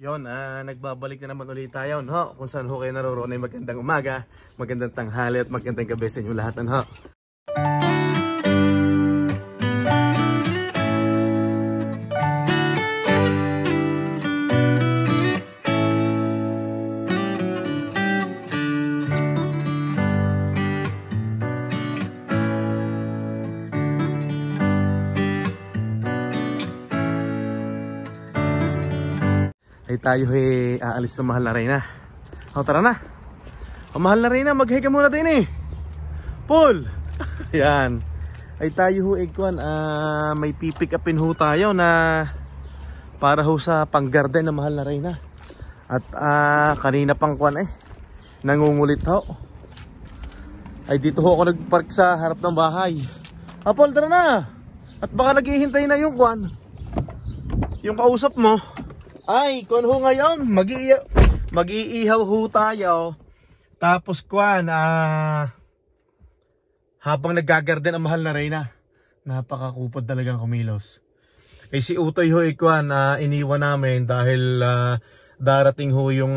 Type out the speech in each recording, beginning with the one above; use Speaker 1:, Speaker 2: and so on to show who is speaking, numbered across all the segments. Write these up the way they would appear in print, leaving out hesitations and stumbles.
Speaker 1: Yon, nagbabalik na naman ulit tayo, no? Kung saan ho kayo naroroon ay magandang umaga, magandang tanghali at magandang gabi sa inyo lahat, no? Ay tayo aalis na Mahal na Reyna. O tara na. O Mahal na Reyna, mag-higa muna din eh. Paul. Yan. Ay tayo may pipick upin ho tayo na para ho sa pang-garden na Mahal na Reyna. At kanina pang nangungulit ho. Ay dito ho ako nagpark sa harap ng bahay. Paul, tara na. At baka naghihintay na yung yung kausap mo. Ay, ho ngayon, mag-iihaw ho tayo. Tapos habang nagagarden ang Mahal na Reyna, napakakupad talagang kumilos. Eh si Utoy ho iniwan namin dahil darating ho yung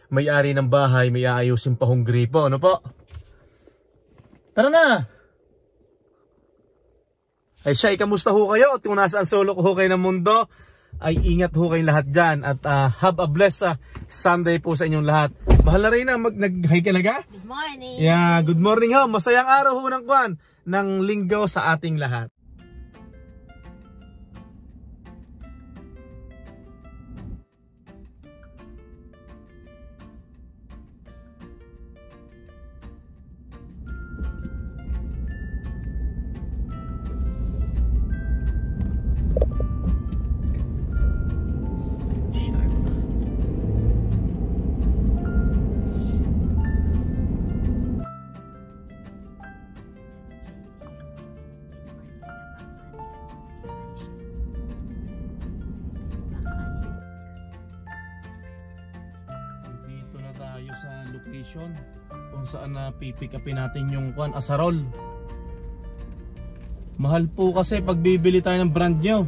Speaker 1: may-ari ng bahay, may aayusin pa hong gripo. Ano po? Tara na! Ay siya, kamusta ho kayo? At kung nasaan sulok ho kayo ng mundo, ay ingat ho kayong lahat dyan. At have a blessed Sunday po sa inyong lahat. Mahal na Reyna, nag-hi ka laga?
Speaker 2: Good morning.
Speaker 1: Yeah, good morning ho. Masayang araw ho ng linggo sa ating lahat. Tayo sa location kung saan pipick upin natin yung asarol. Mahal po kasi pag bibili tayo ng brand nyo.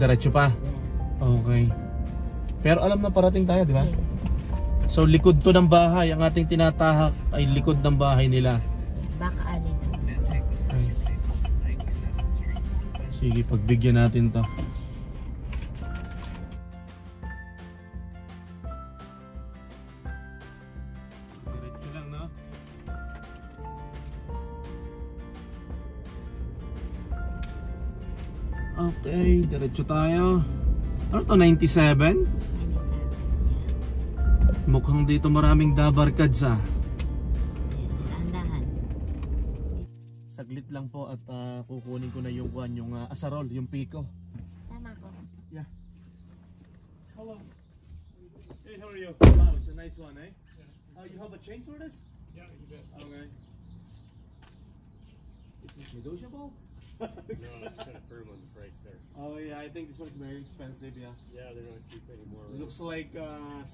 Speaker 1: Diretso pa. Okay. Pero alam na parating tayo, di ba? So likod to ng bahay, ang ating tinatahak ay likod ng bahay nila.
Speaker 2: Baka alin.
Speaker 1: Sige, pagbigyan natin to. Okay, diretso tayo. Ano to, 97?
Speaker 2: 97.
Speaker 1: Mukhang dito maraming dabarkads
Speaker 2: Dahan-dahan.
Speaker 1: Saglit lang po at kukunin ko na yung asarol, yung piko.
Speaker 2: Sama ko.
Speaker 1: Yeah. Hello. Hey, how are you? Wow, it's a nice one, eh? Yeah. You have a change for this?
Speaker 3: Yeah, you bet.
Speaker 1: Okay. Is this negotiable?
Speaker 3: No, it's kind of firm on the price there.
Speaker 1: Oh yeah, I think this one's very expensive, yeah.
Speaker 3: Yeah, they're not cheap anymore.
Speaker 1: It looks like $60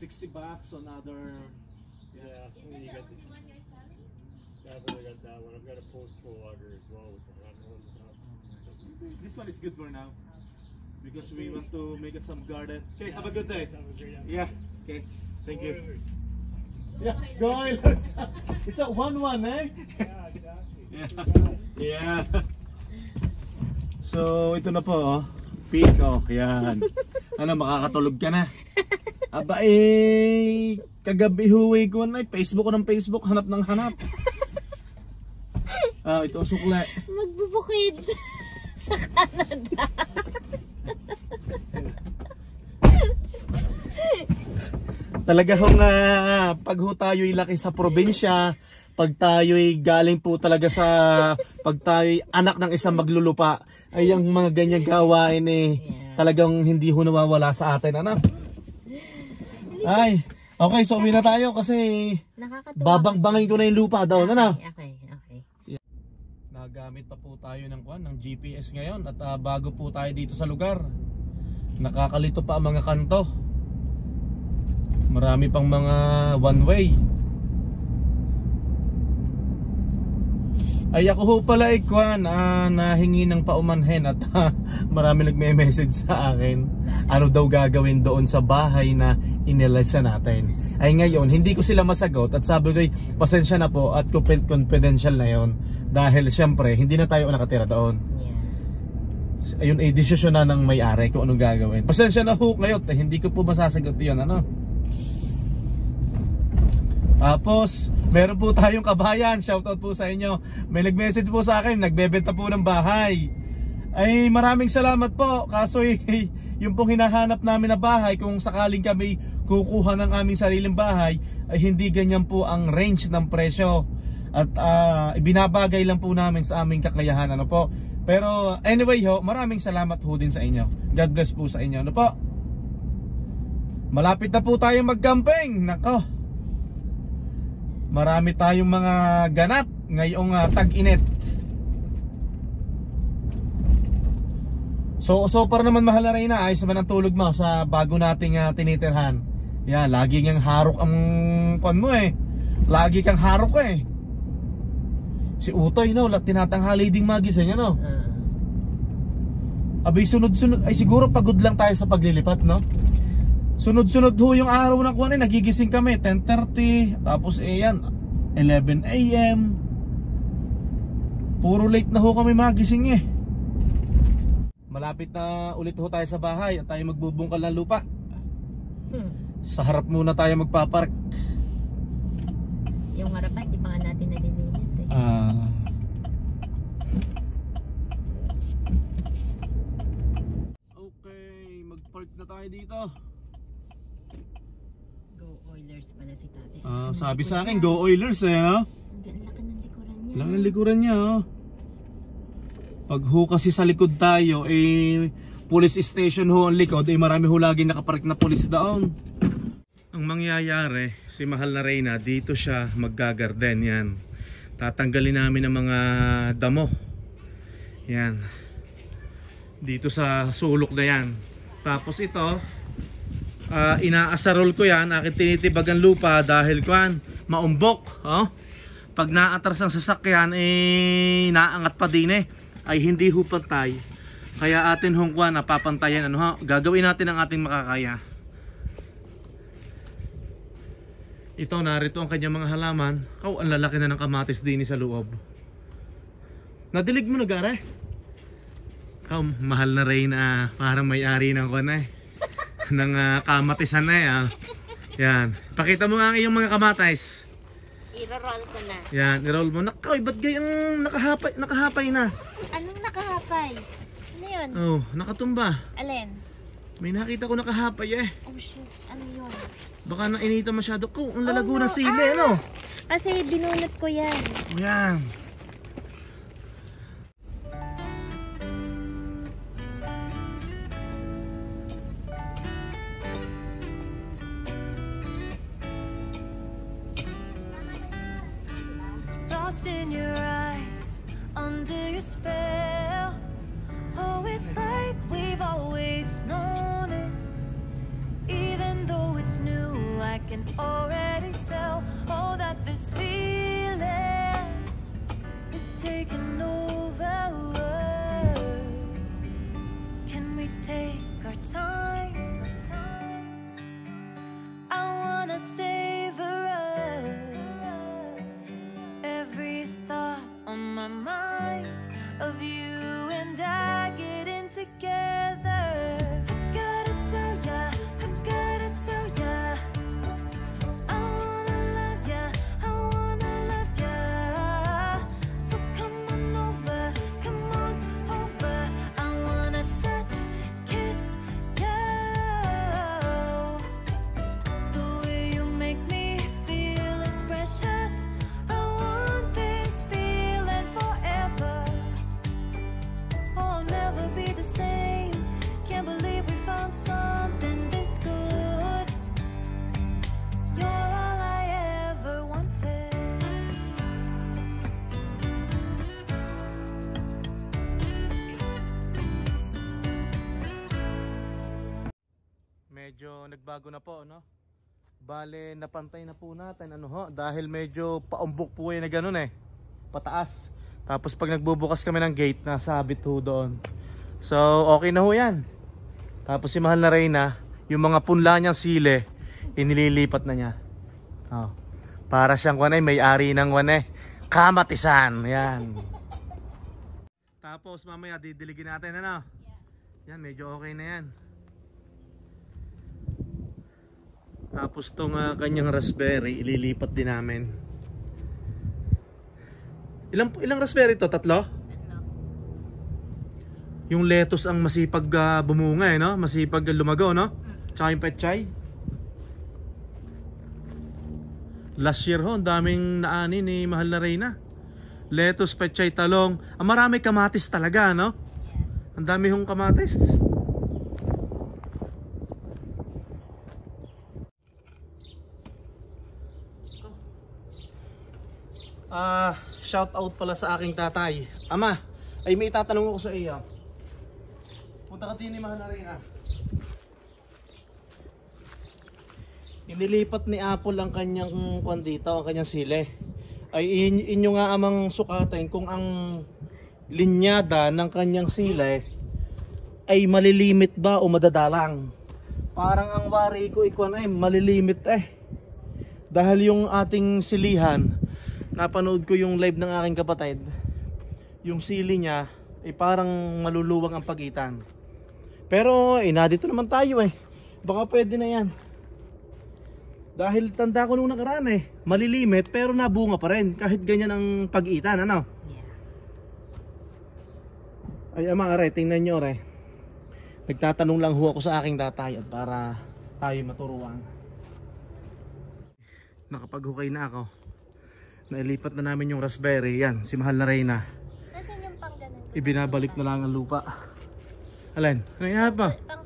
Speaker 1: on other.
Speaker 3: Yeah, and you got the. Yeah, but I got that one. I've got a postal logger as well with the hot on the top.
Speaker 1: This one is good for now because we want to make it some garden. Okay, have a good day.
Speaker 3: Have a great afternoon.
Speaker 1: Yeah. Okay. Thank you.
Speaker 3: Oilers.
Speaker 1: Yeah. Go Oilers. It's a 1-1, eh?
Speaker 3: Yeah, exactly.
Speaker 1: Yeah. So ito na po, piko, yan. Ano, makakatulog ka na. Aba kagabi huwi ko na, Facebook ko ng Facebook, hanap ng hanap. Ito sukle.
Speaker 2: Magbubukid sa Canada.
Speaker 1: Talaga hong pag ho tayo'y laki sa probinsya, pag tayo'y galing po talaga pag tayo'y anak ng isang maglulupa, ay yung mga ganyang gawain talagang hindi ho nawawala sa atin, ano? Ay, okay, so uwi na tayo kasi babangbangin ko na yung lupa daw, ano?
Speaker 2: Okay.
Speaker 1: Nagamit pa po tayo ng GPS ngayon at bago po tayo dito sa lugar. Nakakalito pa ang mga kanto. Marami pang mga one way. Ay ako ho pala ikwan, nahingi ng paumanhin at marami nagme-message sa akin. Ano daw gagawin doon sa bahay na inilasa natin. Ay ngayon, hindi ko sila masagot at sabi ko, pasensya na po at confidential na yon. Dahil syempre, hindi na tayo nakatira doon.
Speaker 2: Yeah.
Speaker 1: Ayun ay desisyon na ng may-ari kung anong gagawin. Pasensya na ho ngayon, hindi ko po masasagot yun, ano. Tapos, meron po tayong kabayan, shoutout po sa inyo. May nag-message po sa akin, nagbebenta po ng bahay. Ay maraming salamat po. Kaso yung pong hinahanap namin na bahay, kung sakaling kami kukuha ng aming sariling bahay, ay hindi ganyan po ang range ng presyo. At ibinabagay lang po namin sa aming kakayahan, ano po. Pero anyway ho, maraming salamat ho din sa inyo. God bless po sa inyo, ano po. Malapit na po tayong mag-camping. Nako, marami tayong mga ganap ngayong tag-init. So para naman mahal na Reyna, ayos naman ang tulog mo sa bago nating tinitirhan. Yan, lagi kang harok ang kon mo eh. Lagi kang harok eh. Si Utoy no, tinatanghali ding magising ano. Abay sunod-sunod, ay siguro pagod lang tayo sa paglilipat no. Sunod-sunod ho yung araw ng kuwan eh, nagigising kami 10:30, tapos yan 11 AM. Puro late na ho kami magising eh. Malapit na ulit ho tayo sa bahay at tayo magbubungkal ng lupa. Sa harap muna tayo magpapark.
Speaker 2: Yung harapan, di pa nga natin nalilinis eh.
Speaker 1: Okay, magpark na tayo dito.
Speaker 2: Go Oilers pala si tate.
Speaker 1: Sabi sa akin, go Oilers eh, no?
Speaker 2: Ang laki ng likuran niya.
Speaker 1: Lang ang likuran niya, oh. Pag ho kasi sa likod tayo, police station ho ang likod, marami ho lagi nakapark na police doon. Ang mangyayari, si mahal na Reyna, dito siya maggagarden, yan. Tatanggalin namin ang mga damo. Yan. Dito sa sulok na yan. Tapos ito, inaasarol ko yan, akin tinitibag ang lupa dahil kuan, maumbok, oh. Pag naatras ang sasakyan, naangat pa din eh. Ay hindi ho pantay. Kaya atin hong kuan, napapantayan, ano ha, gagawin natin ang ating makakaya. Ito, narito ang kanyang mga halaman. Ang lalaki na ng kamatis din sa loob. Nadilig mo na gare? Mahal na Reyna, parang may-ari ng kuan eh. ng kamatisan na eh. Yan. Pakita mo nga ang iyong mga kamatis.
Speaker 2: I-roll ko na.
Speaker 1: Yan, i-roll mo. Nakaw, ba't gayang nakahapay na?
Speaker 2: Anong nakahapay? Ano yun?
Speaker 1: Oh, nakatumba.
Speaker 2: Alin?
Speaker 1: May nakita ko nakahapay eh.
Speaker 2: Oh shoot, ano yun?
Speaker 1: Baka nainita masyado. Ang lalago ng sili, ano?
Speaker 2: Kasi binunot ko yan.
Speaker 1: Yan.
Speaker 4: Lost in your eyes, under your spell. Oh, it's like we've always known it. Even though it's new, I can already tell. Oh, that this feeling is taking over. Can we take our time? I wanna savor us. Every thought on my mind of you and I getting together. I gotta tell ya, I gotta tell ya, I wanna love ya, I wanna love ya. So come on over, I wanna touch, kiss you. The way you make me feel is precious. I want this feeling forever. Oh, I'll never be the same. Can't believe we found something this good. You're all I ever wanted.
Speaker 1: Medyo nagbago na po, no? Bale, napantay na po natin, ano ho? Dahil medyo paumbok po na ganun eh. Pataas. Tapos pag nagbubukas kami ng gate, nasabit ho doon. So okay na ho yan. Tapos si mahal na Reyna, yung mga punla niyang sili, inililipat na niya. Oh. Para siyang may-ari ng kamatisan. Yan. Tapos mamaya didiligin natin, ano? Yan, medyo okay na yan. Tapos tong kanyang raspberry, ililipat din namin. Ilang raspberry to? 3? Yung lettuce ang masipag bumunga, no? Masipag lumago, no? Tsaka yung petchay. Last year ho, ang daming naani ni mahal na Reyna. Lettuce, petchay, talong. Marami kamatis talaga, no? Ang dami hong kamatis. Shout out pala sa aking tatay. Ama, ay may itatanong ako sa iyo. Punta ka din ni mahal na Reyna. Inilipat ni Apple ang kanyang dito, ang kanyang sili. Ay inyo nga amang sukatin kung ang linyada ng kanyang sili ay malilimit ba o madadalang. Parang ang wari ko ay malilimit Dahil yung ating silihan, napanood ko yung live ng aking kapatid. Yung sili niya ay parang maluluwang ang pagitan. Pero dito naman tayo baka pwede na yan. Dahil tanda ko nung nakaraan malilimit pero nabunga pa rin kahit ganyan ang pagitan, ano? Ay ama, tingnan nyo nagtatanong lang ho ako sa aking tatay at para tayo maturuan. Nakapaghukay na ako. Nailipat na namin yung raspberry. Yan, si mahal na Reyna.
Speaker 2: Nasaan yung pang ganun?
Speaker 1: Ibinabalik na lang ang lupa. Alin? Ano yan pa?
Speaker 2: Pang